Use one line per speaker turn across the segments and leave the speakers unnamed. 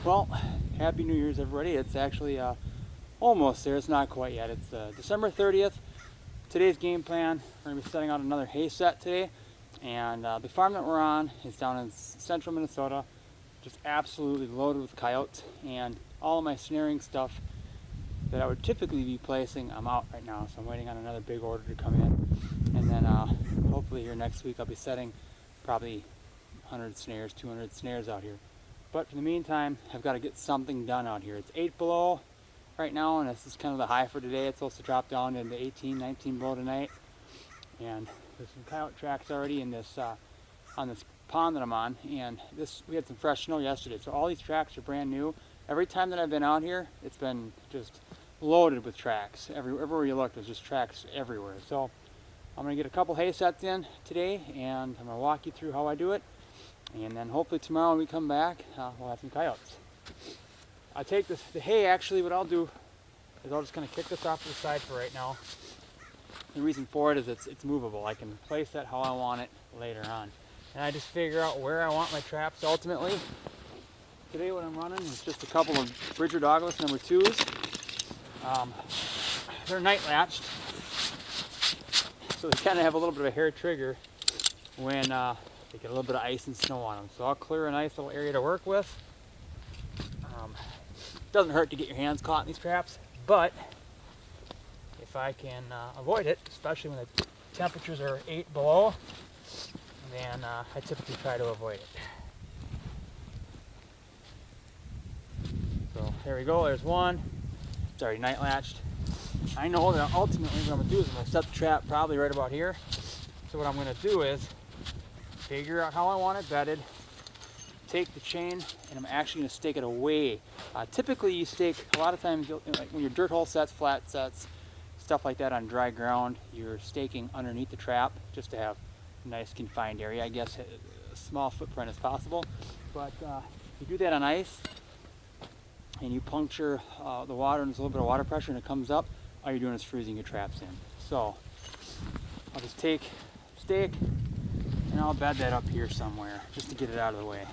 Well, Happy New Year's, everybody. It's actually almost there. It's not quite yet. It's December 30th. Today's game plan, we're going to be setting out another hay set today. And the farm that we're on is down in central Minnesota, just absolutely loaded with coyotes. And all of my snaring stuff that I would typically be placing, I'm out right now. So I'm waiting on another big order to come in. And then hopefully here next week I'll be setting probably 100 snares, 200 snares out here. But for the meantime, I've got to get something done out here. It's 8 below right now, and this is kind of the high for today. It's supposed to drop down into 18, 19 below tonight. And there's some coyote tracks already in this on this pond that I'm on. And we had some fresh snow yesterday, so all these tracks are brand new. Every time that I've been out here, it's been just loaded with tracks. Everywhere you look, there's just tracks everywhere. So I'm going to get a couple hay sets in today, and I'm going to walk you through how I do it. And then hopefully tomorrow when we come back, we'll have some coyotes. I take the hay, actually what I'll do is I'll just kind of kick this off to the side for right now. The reason for it is it's movable. I can place that how I want it later on. And I just figure out where I want my traps ultimately. Today what I'm running is just a couple of Bridger Douglas number 2s. They're night latched, so they kind of have a little bit of a hair trigger when they get a little bit of ice and snow on them. So I'll clear a nice little area to work with. Doesn't hurt to get your hands caught in these traps, but if I can avoid it, especially when the temperatures are 8 below, then I typically try to avoid it. So there we go, there's one. It's already night latched. I know that ultimately what I'm going to do is I'm going to set the trap probably right about here. So what I'm going to do is figure out how I want it bedded, take the chain, and I'm actually going to stake it away. Typically you stake, a lot of times, like when your dirt hole sets, flat sets, stuff like that on dry ground, you're staking underneath the trap just to have a nice confined area, I guess, a small footprint as possible. But you do that on ice, and you puncture the water, and there's a little bit of water pressure, and it comes up, all you're doing is freezing your traps in. So I'll just take stake, and I'll bed that up here somewhere just to get it out of the way.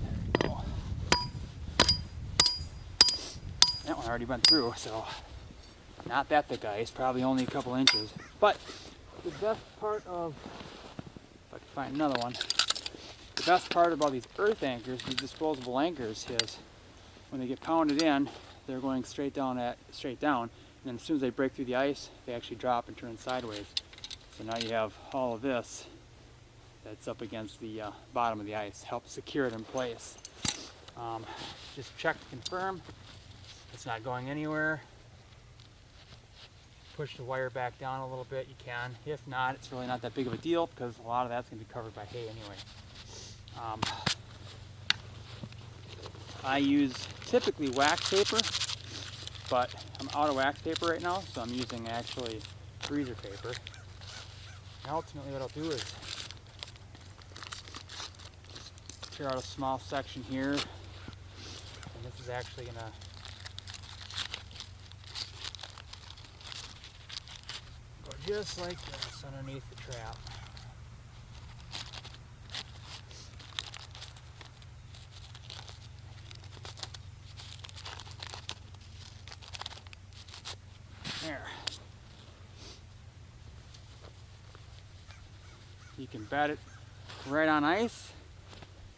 There we go. That one already went through, so not that thick ice, probably only a couple inches. But the best part of, if I can find another one, the best part about these earth anchors, these disposable anchors, is when they get pounded in, they're going straight down, and then as soon as they break through the ice, they actually drop and turn sideways. So now you have all of this that's up against the bottom of the ice, helps secure it in place. Just check to confirm it's not going anywhere. Push the wire back down a little bit, you can. If not, it's really not that big of a deal because a lot of that's going to be covered by hay anyway. I use typically wax paper, but I'm out of wax paper right now, so I'm using actually freezer paper. And ultimately what I'll do is tear out a small section here, and this is actually going to go just like this underneath the trap. There. You can bed it right on ice.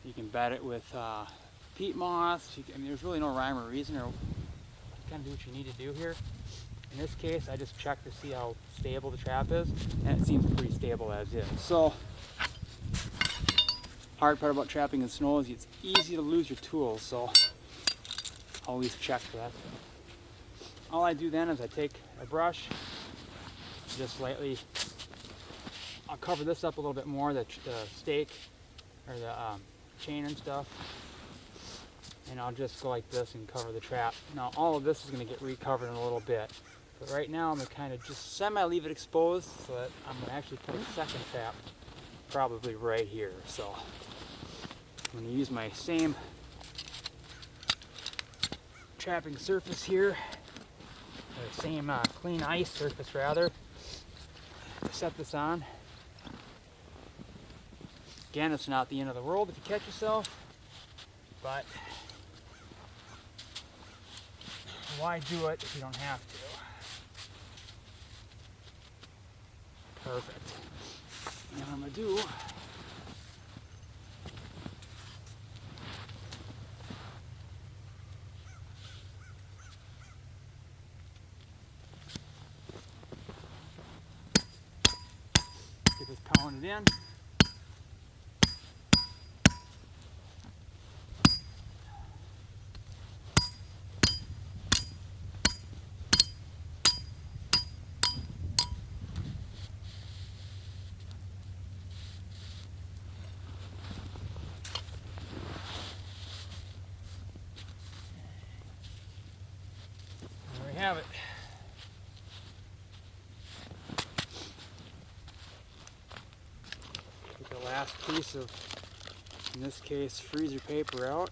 You can bed it with peat moss. I mean, there's really no rhyme or reason, or you kind of do what you need to do here. In this case, I just checked to see how stable the trap is, and it seems pretty stable as is. So, hard part about trapping in snow is it's easy to lose your tools, so always check for that. All I do then is I take a brush, just lightly, I'll cover this up a little bit more, the stake, or the chain and stuff, and I'll just go like this and cover the trap. Now all of this is going to get recovered in a little bit, but right now I'm going to kind of just semi-leave it exposed so that I'm going to actually put a second trap probably right here. So I'm going to use my same trapping surface here, or the same clean ice surface rather. set this on. Again, it's not the end of the world if you catch yourself, but why do it if you don't have to? Perfect. And what I'm going to do, get this pounded in. There we have it. Get the last piece of, in this case, freezer paper out.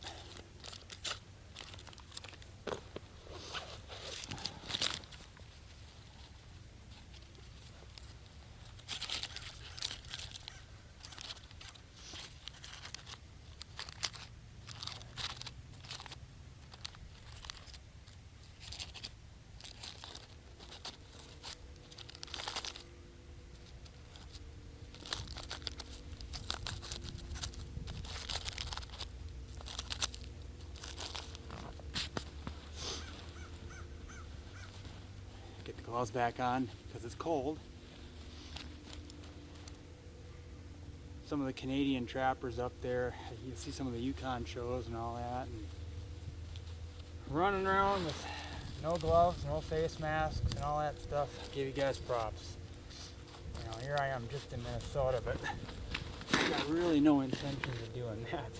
Get the gloves back on because it's cold. Some of the Canadian trappers up there, you see some of the Yukon shows and all that, and running around with no gloves, no face masks, and all that stuff. Give you guys props. You know, here I am just in Minnesota, but I've got really no intentions of doing that.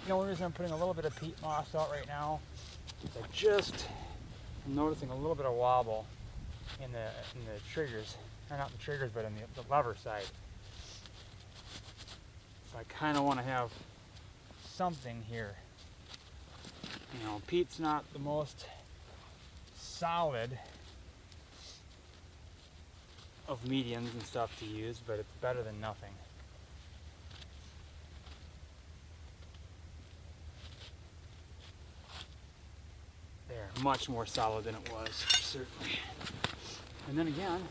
The only reason I'm putting a little bit of peat moss out right now is I'm noticing a little bit of wobble in the triggers, or not the triggers, but in the lever side. So I kind of want to have something here. You know, peat's not the most solid of mediums and stuff to use, but it's better than nothing. There, much more solid than it was, certainly. And then again,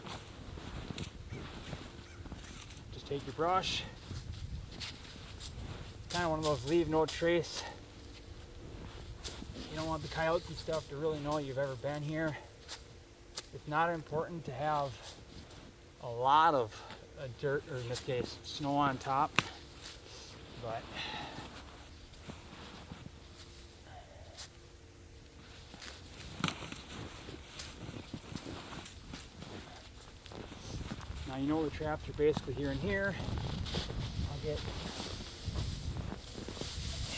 just take your brush. Kind of one of those leave no trace. You don't want the coyotes and stuff to really know you've ever been here. It's not important to have a lot of dirt, or in this case, snow on top, but now you know the traps are basically here and here. I'll get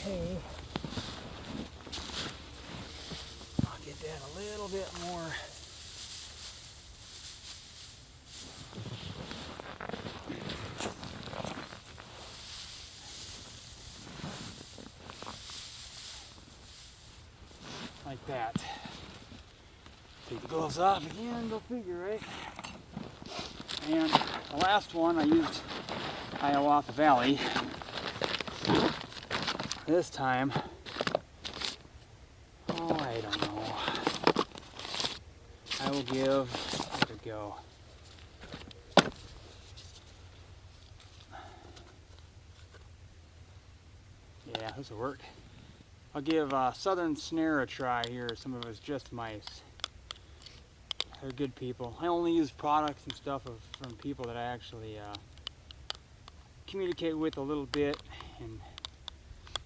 hay. I'll get that a little bit more. Like that. Take the gloves off again, go figure, right? And the last one I used Hiawatha Valley. This time, oh, I don't know. I will give it a go. Yeah, this will work. I'll give Southern Snare a try here. Some of it's just mice. They're good people. I only use products and stuff from people that I actually communicate with a little bit and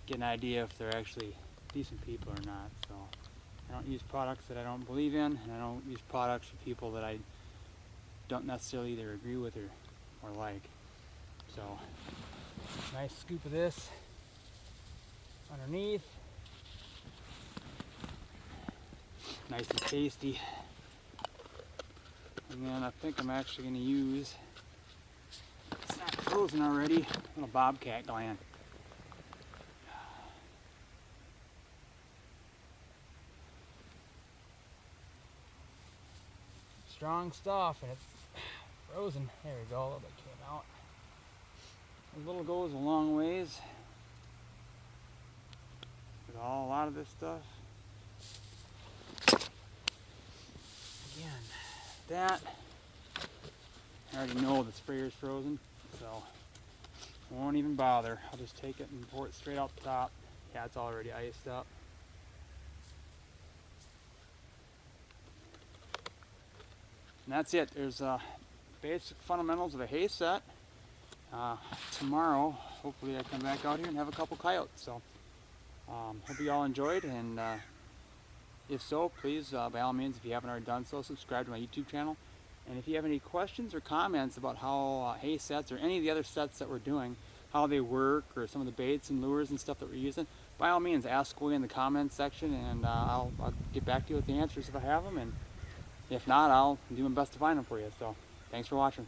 get an idea if they're actually decent people or not. So I don't use products that I don't believe in, and I don't use products for people that I don't necessarily either agree with or like. So nice scoop of this underneath. Nice and tasty. And then I think I'm actually going to use, it's not frozen already, a little bobcat gland. Strong stuff, and it's frozen. There we go, a little bit came out. A little goes a long ways. But a lot of this stuff. Again, that, I already know the sprayer's frozen, so I won't even bother. I'll just take it and pour it straight out the top. Yeah, it's already iced up. And that's it. There's basic fundamentals of a hay set. Tomorrow, hopefully I come back out here and have a couple coyotes. So, hope you all enjoyed, and if so, please, by all means, if you haven't already done so, subscribe to my YouTube channel. And if you have any questions or comments about how hay sets or any of the other sets that we're doing, how they work, or some of the baits and lures and stuff that we're using, by all means, ask away in the comments section, and I'll get back to you with the answers if I have them. And if not, I'll do my best to find them for you. So, thanks for watching.